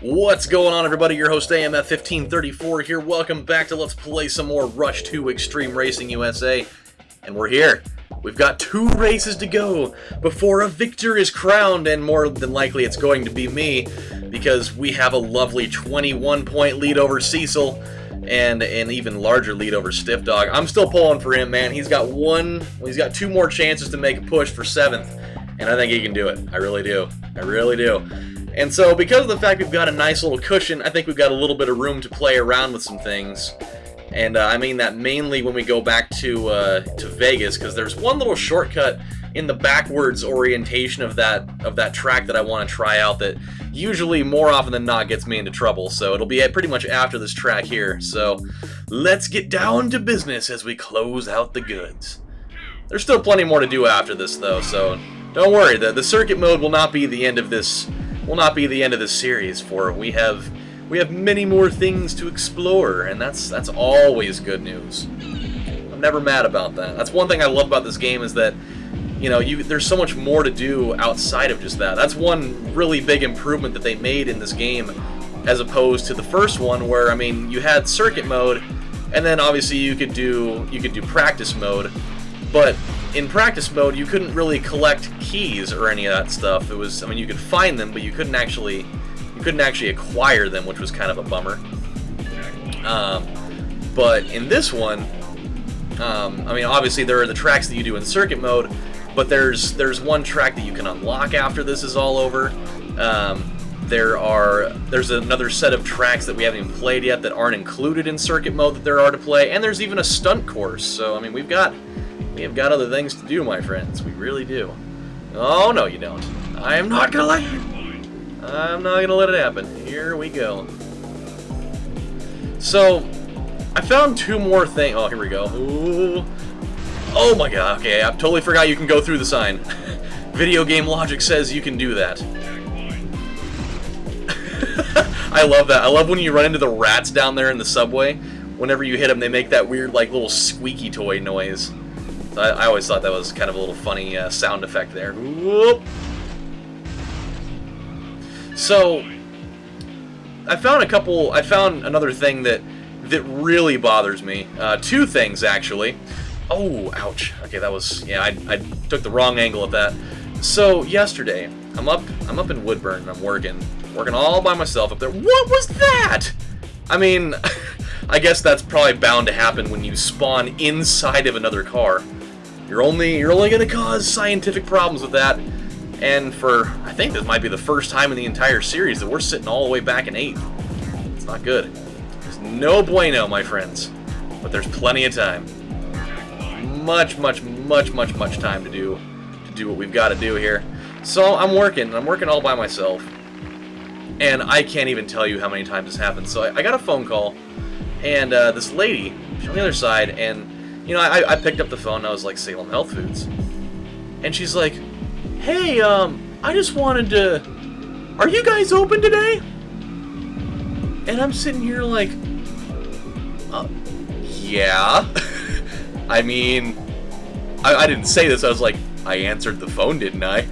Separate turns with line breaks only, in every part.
What's going on, everybody? Your host AMF1534 here. Welcome back to Let's Play some more Rush 2 Extreme Racing USA. And we're here. We've got 2 races to go before a victor is crowned, and more than likely it's going to be me, because we have a lovely 21-point lead over Cecil, and an even larger lead over Stiff Dog. I'm still pulling for him, man. He's got 2 more chances to make a push for 7th, and I think he can do it. I really do. I really do. And so, because of the fact we've got a nice little cushion, I think we've got a little bit of room to play around with some things. And I mean that mainly when we go back to Vegas, because there's one little shortcut in the backwards orientation of that track that I want to try out that usually, more often than not, gets me into trouble. So it'll be pretty much after this track here. So let's get down to business as we close out the goods. There's still plenty more to do after this, though, so don't worry. The circuit mode will not be the end of this. Will not be the end of this series, for we have many more things to explore, and that's always good news. I'm never mad about that. That's one thing I love about this game, is that, you know, there's so much more to do outside of just that. That's one really big improvement that they made in this game, as opposed to the first one, where, I mean, you had circuit mode, and then obviously you could do practice mode, but in practice mode, you couldn't really collect keys or any of that stuff. It was, I mean, you could find them, but you couldn't actually acquire them, which was kind of a bummer. But in this one, I mean, obviously there are the tracks that you do in circuit mode, but there's one track that you can unlock after this is all over. There's another set of tracks that we haven't even played yet that aren't included in circuit mode that there are to play, and there's even a stunt course. So I mean, we have got other things to do, my friends. We really do. Oh, no, you don't. I am not gonna let it. I'm not gonna let it happen. Here we go. So, I found 2 more things. Oh, here we go. Ooh. Oh my god. Okay, I totally forgot you can go through the sign. Video game logic says you can do that. I love that. I love when you run into the rats down there in the subway. Whenever you hit them, they make that weird, like, little squeaky toy noise. I always thought that was kind of a little funny sound effect there. Whoop. So, I found another thing that really bothers me. 2 things, actually. Oh, ouch. Okay, that was, yeah, I took the wrong angle at that. So, yesterday, I'm up in Woodburn, and I'm working all by myself up there. What was that? I mean, I guess that's probably bound to happen when you spawn inside of another car. You're only going to cause scientific problems with that, and I think this might be the first time in the entire series that we're sitting all the way back in 8th. It's not good. There's no bueno, my friends, but there's plenty of time. Much time to do what we've got to do here. So I'm working all by myself, and I can't even tell you how many times this happened. So I got a phone call, and this lady, she's on the other side, and you know, I picked up the phone, and I was like, Salem Health Foods. And she's like, hey, I just wanted to... Are you guys open today? And I'm sitting here like, yeah. I mean, I didn't say this. I was like, I answered the phone, didn't I?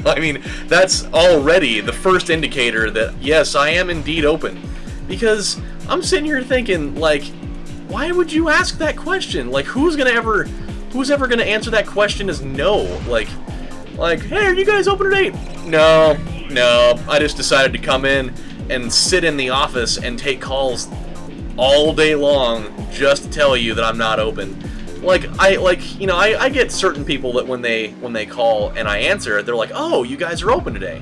I mean, that's already the first indicator that, yes, I am indeed open. Because I'm sitting here thinking, like, why would you ask that question? Like, who's ever gonna answer that question as no? Like, hey, are you guys open today? No, I just decided to come in and sit in the office and take calls all day long just to tell you that I'm not open. I get certain people that when they call and I answer, they're like, oh, you guys are open today.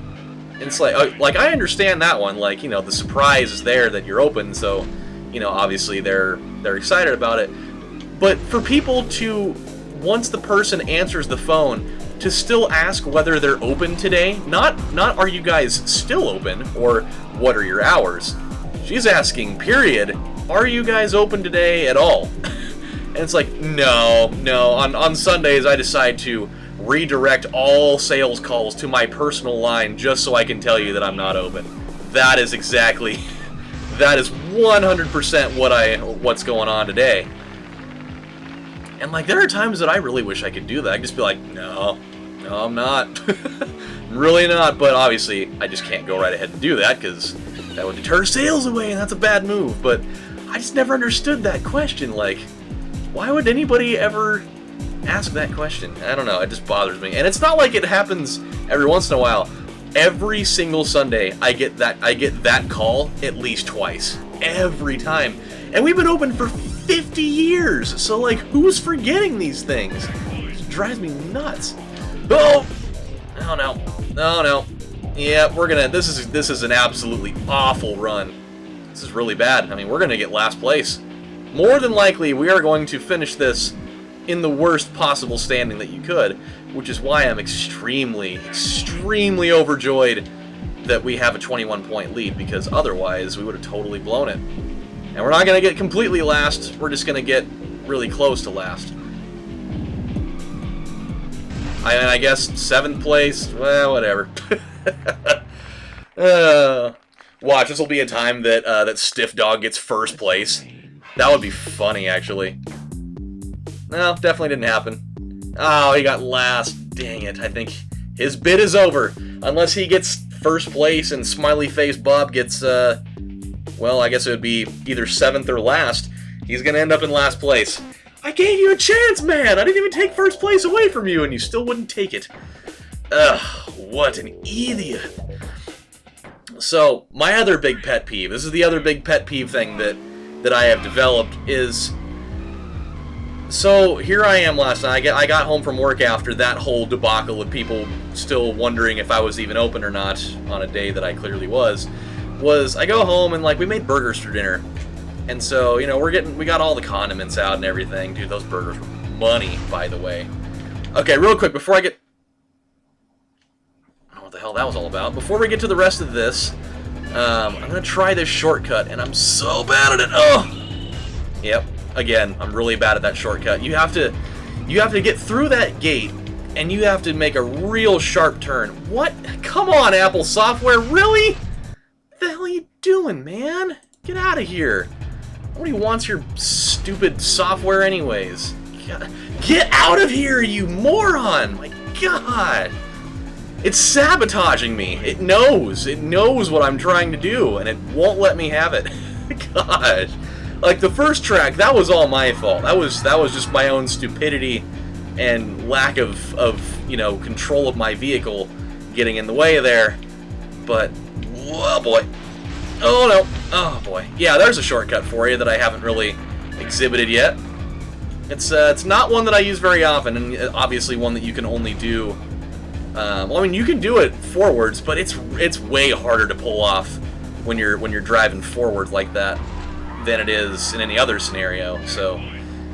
And it's like I understand that one. Like, you know, the surprise is there that you're open, so, you know, obviously they're excited about it. But for people to, once the person answers the phone, to still ask whether they're open today, not are you guys still open, or what are your hours? She's asking, period, are you guys open today at all? And it's like, no. On Sundays, I decide to redirect all sales calls to my personal line just so I can tell you that I'm not open. That is 100% what's going on today. And like, there are times that I really wish I could do that. I could just be like, no, I'm not. I'm really not. But obviously, I just can't go right ahead and do that because that would deter sales away, and that's a bad move. But I just never understood that question. Like, why would anybody ever ask that question? I don't know. It just bothers me. And it's not like it happens every once in a while. Every single Sunday, I get that call at least twice. Every time. And we've been open for 50 years. So, like, who's forgetting these things? It drives me nuts. Oh! Oh, no. Oh, no. Yeah, we're gonna... This is an absolutely awful run. This is really bad. I mean, we're gonna get last place. More than likely, we are going to finish this in the worst possible standing that you could, which is why I'm extremely, extremely overjoyed that we have a 21-point lead, because otherwise we would have totally blown it. And we're not going to get completely last, we're just going to get really close to last. I guess 7th place, well, whatever. Watch, this will be a time that that Stiff Dog gets 1st place. That would be funny, actually. No, definitely didn't happen. Oh, he got last. Dang it. I think his bid is over. Unless he gets 1st place and Smiley Face Bob gets, well, I guess it would be either 7th or last. He's going to end up in last place. I gave you a chance, man! I didn't even take 1st place away from you, and you still wouldn't take it. Ugh, what an idiot. So, my other big pet peeve, this is the other big pet peeve thing that I have developed, is... So, here I am last night. I got home from work after that whole debacle of people still wondering if I was even open or not on a day that I clearly was. I go home and, like, we made burgers for dinner. And so, you know, we got all the condiments out and everything. Dude, those burgers were money, by the way. Okay, real quick, before I get... I don't know what the hell that was all about. Before we get to the rest of this, I'm going to try this shortcut, and I'm so bad at it. Oh! Yep. Again, I'm really bad at that shortcut. You have to get through that gate, and you have to make a real sharp turn. What? Come on, Apple software, really? What the hell are you doing, man? Get out of here. Nobody wants your stupid software anyways. Get out of here, you moron! My God! It's sabotaging me. It knows what I'm trying to do, and it won't let me have it. Gosh. Like, the first track, that was all my fault. That was just my own stupidity and lack of you know, control of my vehicle getting in the way there. But, oh boy. Oh no. Oh boy. Yeah, there's a shortcut for you that I haven't really exhibited yet. It's not one that I use very often, and obviously one that you can only do... well, I mean, you can do it forwards, but it's way harder to pull off when you're driving forward like that than it is in any other scenario. So,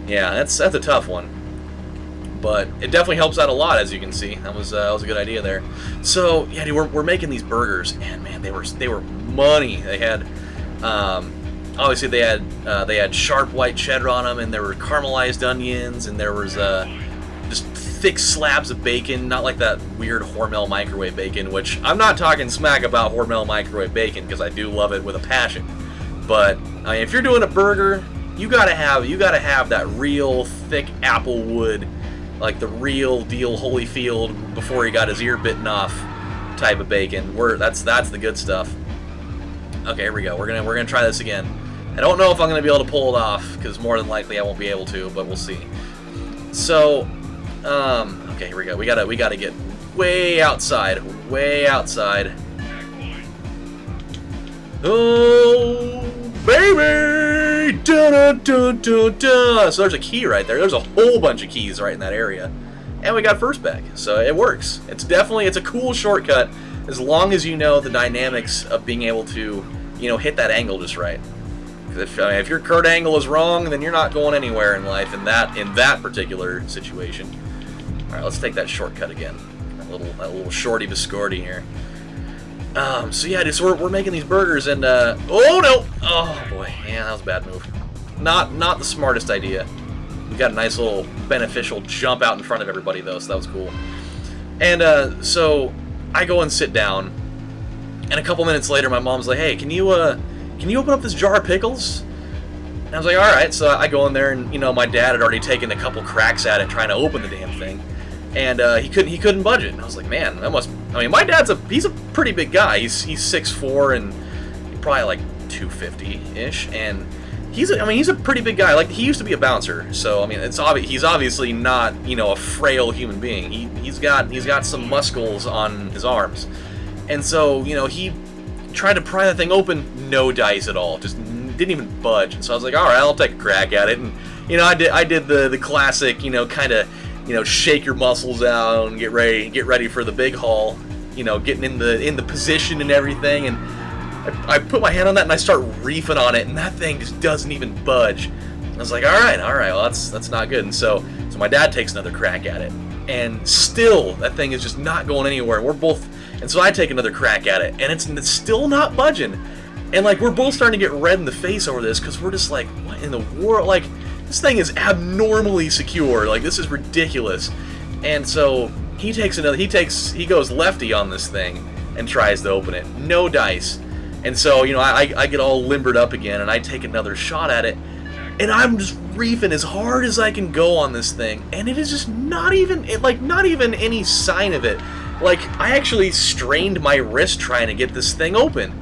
yeah, that's a tough one. But it definitely helps out a lot, as you can see. That was a good idea there. So, yeah, dude, we're making these burgers, and man, they were money. They had, obviously they had sharp white cheddar on them, and there were caramelized onions, and there was just thick slabs of bacon, not like that weird Hormel microwave bacon, which I'm not talking smack about Hormel microwave bacon, because I do love it with a passion. But I mean, if you're doing a burger, you gotta have that real thick applewood, like the real deal Holyfield before he got his ear bitten off type of bacon. That's the good stuff. Okay, here we go. We're gonna try this again. I don't know if I'm gonna be able to pull it off, because more than likely I won't be able to, but we'll see. So, okay, here we go. We gotta get way outside, way outside. Oh, baby! Da-da-da-da-da! So there's a key right there. There's a whole bunch of keys right in that area. And we got first back, so it works. It's a cool shortcut, as long as you know the dynamics of being able to, you know, hit that angle just right. If your current angle is wrong, then you're not going anywhere in life in that particular situation. All right, let's take that shortcut again. That little shorty biscorty here. So yeah, dude, so we're making these burgers, and oh no! Oh boy, yeah, that was a bad move. Not the smartest idea. We got a nice little beneficial jump out in front of everybody though, so that was cool. And so I go and sit down, and a couple minutes later, my mom's like, "Hey, can you open up this jar of pickles?" And I was like, "All right." So I go in there, and you know, my dad had already taken a couple cracks at it trying to open the damn thing. And he couldn't budge it. And I was like, man, that must... I mean, my dad's he's a pretty big guy. He's 6'4", and probably like 250-ish, and he's a pretty big guy. Like, he used to be a bouncer, so I mean, it's obvious he's obviously not, you know, a frail human being. He's got some muscles on his arms, and so, you know, he tried to pry that thing open, no dice at all, just didn't even budge. And so I was like, all right, I'll take a crack at it. And you know, I did the classic, you know, kind of, you know, shake your muscles out and get ready for the big haul, you know, getting in the position and everything. And I put my hand on that and I start reefing on it, and that thing just doesn't even budge. I was like, all right, well, that's not good. And so my dad takes another crack at it, and still that thing is just not going anywhere. And so I take another crack at it, and it's still not budging. And like, we're both starting to get red in the face over this, because we're just like, what in the world? Like, this thing is abnormally secure. Like, this is ridiculous. And so he goes lefty on this thing and tries to open it. No dice. And so, you know, I get all limbered up again, and I take another shot at it, and I'm just reefing as hard as I can go on this thing, and it is just not even any sign of it. Like, I actually strained my wrist trying to get this thing open.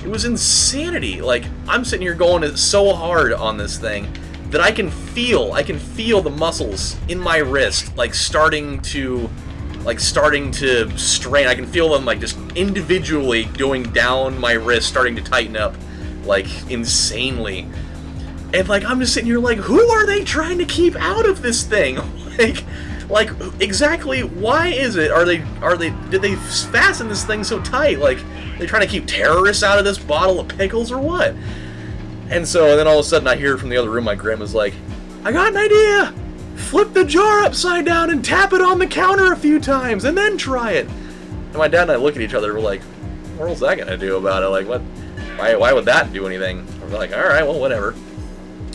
It was insanity. Like, I'm sitting here going so hard on this thing that I can feel the muscles in my wrist like starting to strain. I can feel them like just individually going down my wrist, starting to tighten up like insanely. And like, I'm just sitting here like, who are they trying to keep out of this thing? like exactly, why is it? Did they fasten this thing so tight? Like, they trying to keep terrorists out of this bottle of pickles or what? And so then all of a sudden I hear from the other room, my grandma's like, I got an idea! Flip the jar upside down and tap it on the counter a few times, and then try it. And my dad and I look at each other, we're like, what's that gonna do about it? Like, what? Why would that do anything? We're like, alright, well, whatever.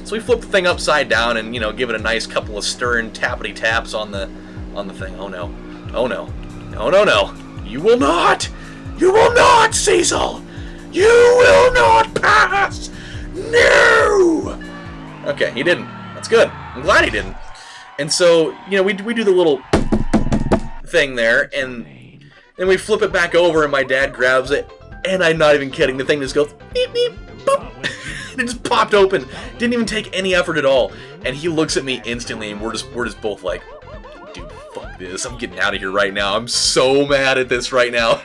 So we flip the thing upside down and, you know, give it a nice couple of stern tappity taps on the thing. Oh no. Oh no. No, no, no. You will not! You will not, Cecil! You will not pass! No! Okay, he didn't. That's good. I'm glad he didn't. And so, you know, we do the little thing there, and then we flip it back over, and my dad grabs it, and I'm not even kidding, the thing just goes beep, beep, boop. It just popped open. Didn't even take any effort at all. And he looks at me instantly, and we're just both like, dude, fuck this. I'm getting out of here right now. I'm so mad at this right now.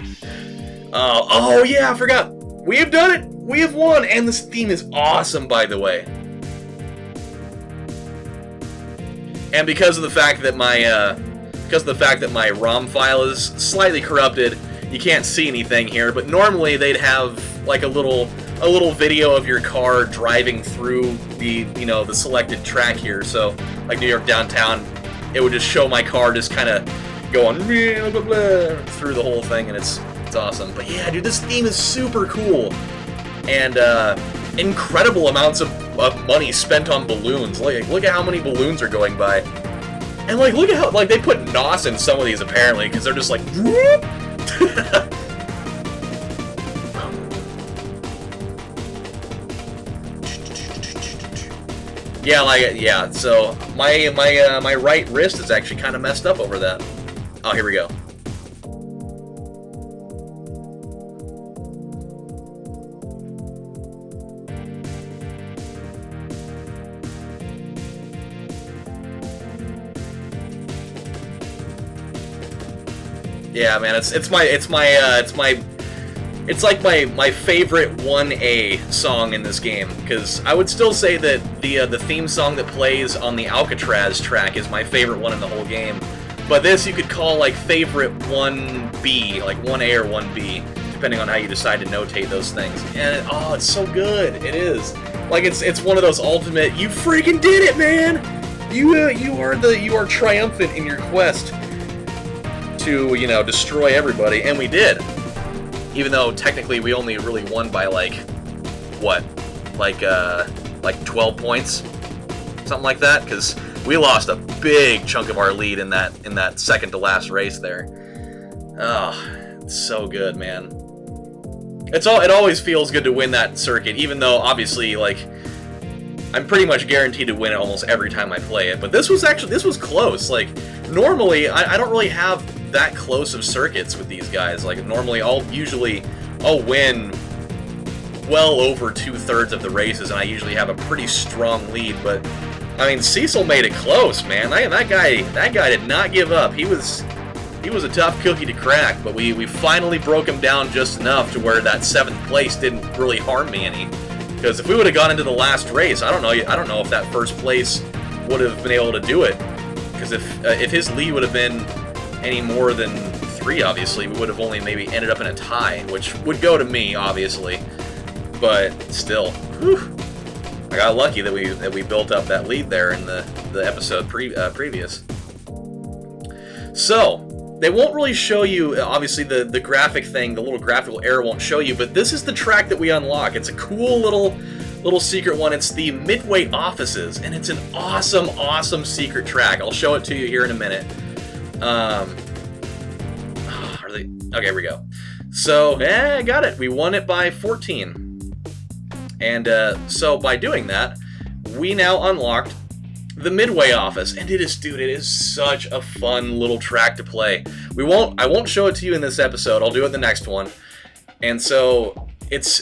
Oh yeah, I forgot. We have done it. We have won, and this theme is awesome, by the way. And because of the fact that my ROM file is slightly corrupted, you can't see anything here. But normally they'd have like a little video of your car driving through the selected track here. So like New York downtown, it would just show my car just kind of going blah, blah, blah, through the whole thing, and it's awesome. But yeah, dude, this theme is super cool, and incredible amounts of money spent on balloons. Like, look at how many balloons are going by, and like, look at how like they put NOS in some of these apparently, because they're just like whoop. Yeah, so my right wrist is actually kind of messed up over that. Oh, here we go. Yeah, man, it's like my favorite 1A song in this game, because I would still say that the theme song that plays on the Alcatraz track is my favorite one in the whole game. But this you could call like favorite 1B, like 1A or 1B, depending on how you decide to notate those things. And oh, it's so good. It is. Like, it's one of those ultimate, you freaking did it, man! You are triumphant in your quest to, you know, destroy everybody, and we did. Even though technically we only really won by like what? Like 12 points? Something like that, because we lost a big chunk of our lead in that second to last race there. Oh, it's so good, man. It always feels good to win that circuit, even though obviously like I'm pretty much guaranteed to win it almost every time I play it. But this was close. Like, normally I don't really have that close of circuits with these guys. Like, normally I'll win well over 2/3 of the races, and I usually have a pretty strong lead. But I mean, Cecil made it close, man. That guy did not give up. He was a tough cookie to crack, but we finally broke him down just enough to where that 7th place didn't really harm me any. Because if we would have gone into the last race, I don't know if that 1st place would have been able to do it. Because if his lead would have been any more than 3, obviously, we would have only maybe ended up in a tie, which would go to me, obviously. But still, whew, I got lucky that we built up that lead there in the episode previous. So they won't really show you, obviously the graphic thing, the little graphical error won't show you, but this is the track that we unlock. It's a cool little secret one. It's the Midway offices, and it's an awesome secret track. I'll show it to you here in a minute. Okay, here we go. So, I got it. We won it by 14. And so by doing that, we now unlocked the Midway office, and it is such a fun little track to play. I won't show it to you in this episode. I'll do it in the next one. And so it's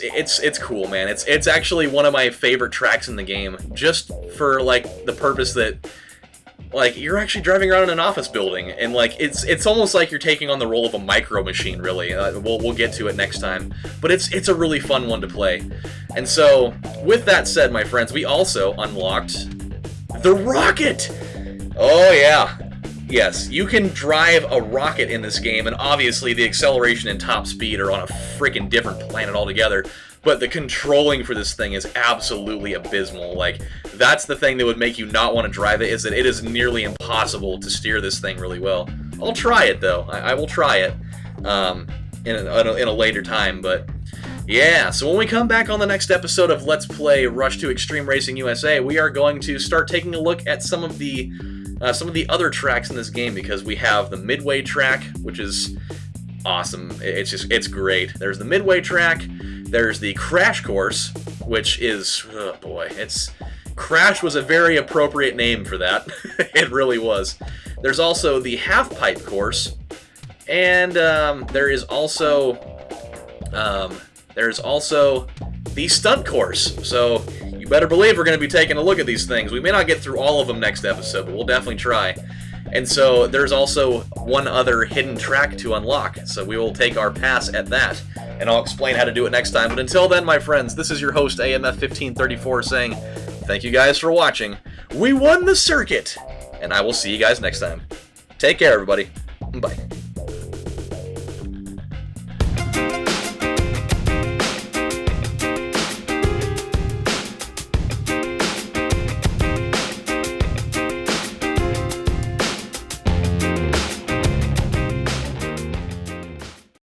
cool, man. It's actually one of my favorite tracks in the game, just for like the purpose that, like, you're actually driving around in an office building, and like it's almost like you're taking on the role of a micro machine, really. We'll get to it next time, but it's a really fun one to play. And so, with that said, my friends, we also unlocked the rocket. Oh yeah, yes, you can drive a rocket in this game, and obviously the acceleration and top speed are on a freaking different planet altogether. But the controlling for this thing is absolutely abysmal. Like, that's the thing that would make you not want to drive it, is that it is nearly impossible to steer this thing really well. I'll try it, though. I will try it in a later time. But, yeah, so when we come back on the next episode of Let's Play Rush to Extreme Racing USA, we are going to start taking a look at some of the other tracks in this game, because we have the Midway track, which is awesome. It's great. There's the Midway track. There's the Crash Course, which is, oh boy, Crash was a very appropriate name for that. It really was. There's also the Half Pipe Course, and there's also the Stunt Course. So you better believe we're going to be taking a look at these things. We may not get through all of them next episode, but we'll definitely try. And so there's also one other hidden track to unlock, so we will take our pass at that, and I'll explain how to do it next time. But until then, my friends, this is your host, AMF1534, saying thank you guys for watching. We won the circuit, and I will see you guys next time. Take care, everybody. Bye.